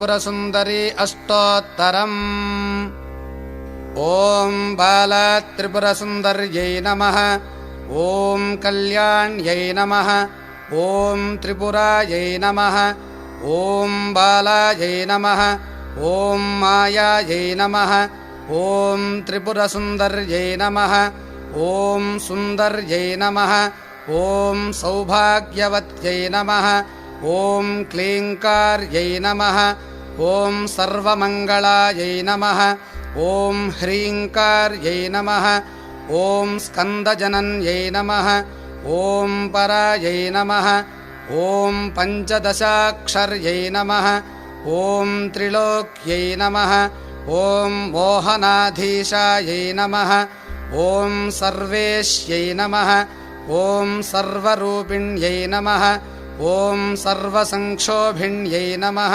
त्रिपुरसुन्दरी अष्टोत्तरम्। ॐ बालत्रिपुरसुन्दर्यै नमः। ॐ कल्याण्यै नमः। ॐ त्रिपुरायै नमः। ॐ बालायै नमः। ॐ मायायै नमः। ॐ त्रिपुरसुन्दर्यै नमः। ॐ सुन्दर्यै नमः। ॐ सौभाग्यवत्यै नमः। ॐ क्लीङ्कार्यै नमः। ॐ सर्वमङ्गलायै नमः। ॐ ह्रीङ्कार्यै नमः। ॐ स्कन्दजनन्यै नमः। ॐ परायै नमः। ॐ पञ्चदशाक्षर्यै नमः। ॐ त्रिलोक्यै नमः। ॐ मोहनाधीशायै नमः। ॐ सर्वेश्यै नमः। ॐ सर्वरूपिण्यै नमः। ॐ सर्वसंक्षोभिण्यै नमः।